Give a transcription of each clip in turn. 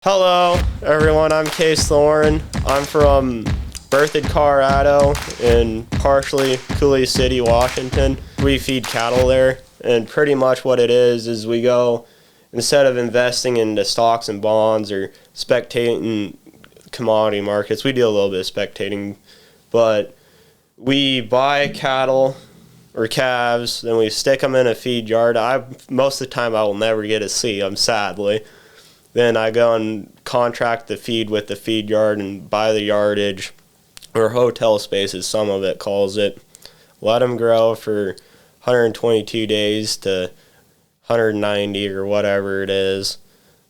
Hello, everyone. I'm Kace Thoren. I'm from Berthoud, Colorado, and partially Coulee City, Washington. We feed cattle there, and pretty much what it is we go, instead of investing into stocks and bonds or spectating commodity markets, we do a little bit of spectating, but we buy cattle or calves, then we stick them in a feed yard. Most of the time I will never get to see them, sadly. Then I go and contract the feed with the feed yard and buy the yardage, or hotel space as some of it calls it. Let them grow for 122 days to 190 or whatever it is.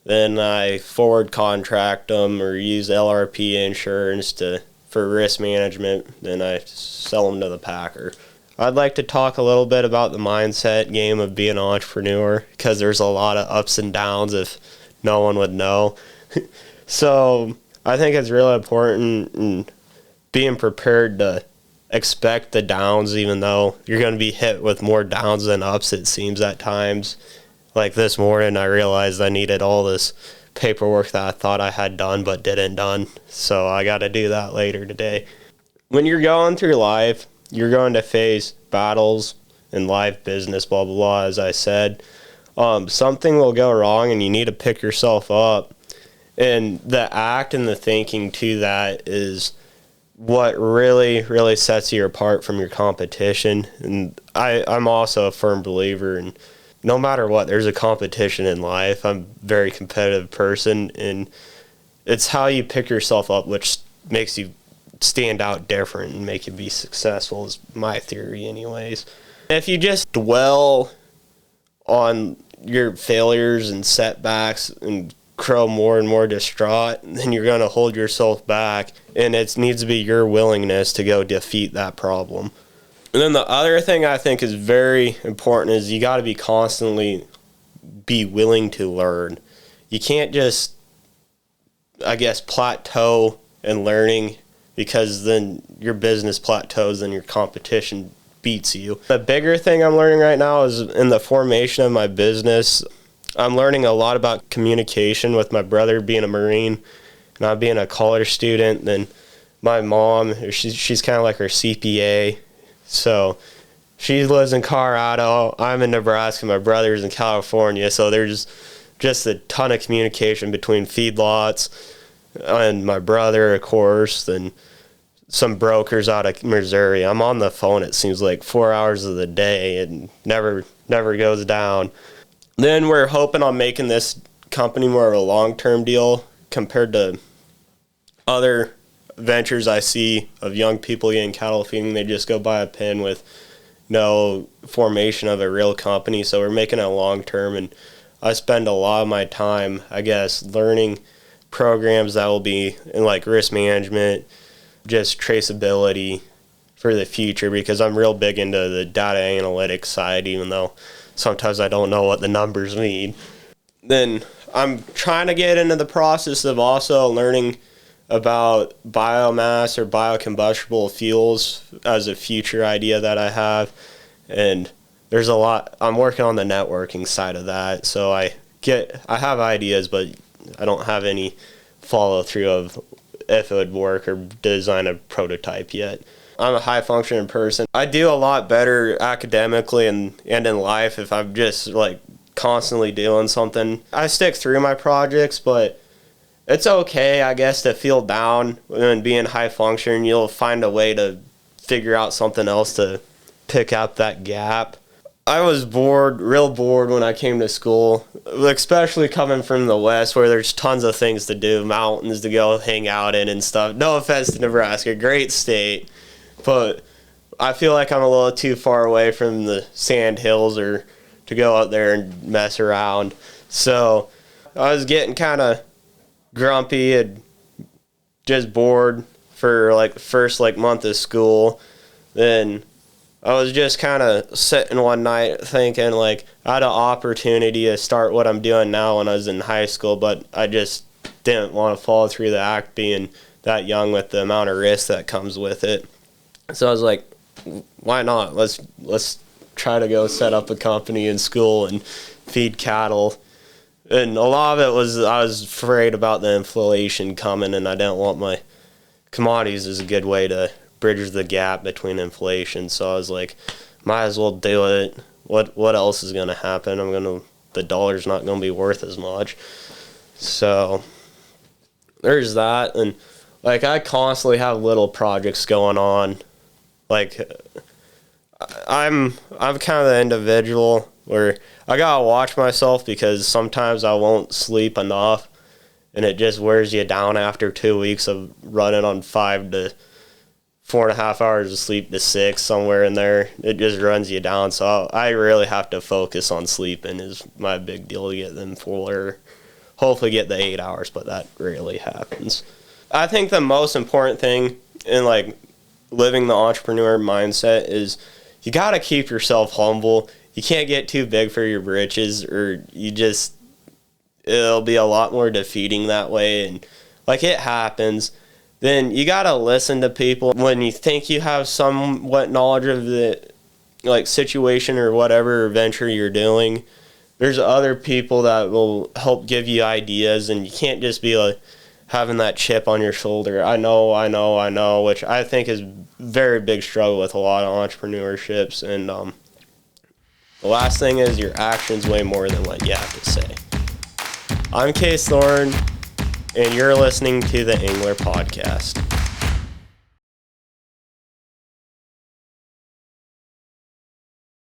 Then I forward contract them or use LRP insurance for risk management. Then I sell them to the packer. I'd like to talk a little bit about the mindset game of being an entrepreneur, because there's a lot of ups and downs if no one would know. So I think it's really important in being prepared to expect the downs, even though you're going to be hit with more downs than ups, it seems at times. Like this morning, I realized I needed all this paperwork that I thought I had done but didn't done. So I got to do that later today. When you're going through life, you're going to face battles in life, business, blah, blah, blah, as I said. Something will go wrong and you need to pick yourself up. And the act and the thinking to that is what really, really sets you apart from your competition. And I'm also a firm believer in no matter what, there's a competition in life. I'm a very competitive person, and it's how you pick yourself up which makes you stand out different and make you be successful, is my theory anyways. If you just dwell on your failures and setbacks and grow more and more distraught, then you're going to hold yourself back, and it needs to be your willingness to go defeat that problem. And then the other thing I think is very important is you got to constantly be willing to learn. You can't just, plateau in learning, because then your business plateaus and your competition beats you. The bigger thing I'm learning right now is in the formation of my business. I'm learning a lot about communication with my brother being a Marine and I being a college student. Then my mom, she's kind of like our CPA. So she lives in Colorado. I'm in Nebraska. My brother's in California. So there's just a ton of communication between feedlots and my brother, of course, and some brokers out of Missouri. I'm on the phone, it seems like 4 hours of the day, and never goes down. Then we're hoping on making this company more of a long-term deal compared to other ventures I see of young people getting cattle feeding. They just go buy a pen with no formation of a real company. So we're making it long-term, and I spend a lot of my time, learning programs that will be in like risk management, just traceability for the future, because I'm real big into the data analytics side, even though sometimes I don't know what the numbers mean. Then I'm trying to get into the process of also learning about biomass or biocombustible fuels as a future idea that I have. And there's a lot, I'm working on the networking side of that. So I have ideas, but I don't have any follow through of if it would work or design a prototype yet. I'm a high functioning person. I do a lot better academically and in life if I'm just like constantly doing something. I stick through my projects, but it's okay, to feel down and being high functioning. You'll find a way to figure out something else to pick up that gap. I was real bored when I came to school, especially coming from the West where there's tons of things to do, mountains to go hang out in and stuff. No offense to Nebraska, great state, but I feel like I'm a little too far away from the sand hills or to go out there and mess around. So I was getting kind of grumpy and just bored for like the first month of school. Then I was just kind of sitting one night thinking I had an opportunity to start what I'm doing now when I was in high school, but I just didn't want to follow through the act being that young with the amount of risk that comes with it. So I was like, why not? Let's try to go set up a company in school and feed cattle. And a lot of it was I was afraid about the inflation coming, and I didn't want my commodities as a good way to bridge the gap between inflation. So I was like, might as well do it. What else is going to happen? The dollar's not going to be worth as much. So there's that. And like, I constantly have little projects going on. Like, I'm kind of the individual where I gotta watch myself, because sometimes I won't sleep enough, and it just wears you down after 2 weeks of running on 5 to 4.5 hours of sleep to 6, somewhere in there. It just runs you down. So I really have to focus on sleeping is my big deal, to get them fuller. Hopefully get the 8 hours, but that rarely happens. I think the most important thing in like living the entrepreneur mindset is you got to keep yourself humble. You can't get too big for your britches, or it'll be a lot more defeating that way. And like, it happens. Then you got to listen to people when you think you have somewhat knowledge of the like situation or whatever venture you're doing. There's other people that will help give you ideas, and you can't just be like having that chip on your shoulder. I know, which I think is very big struggle with a lot of entrepreneurships. And the last thing is your actions weigh more than what you have to say. I'm Kace Thoren, and you're listening to the Engler Podcast.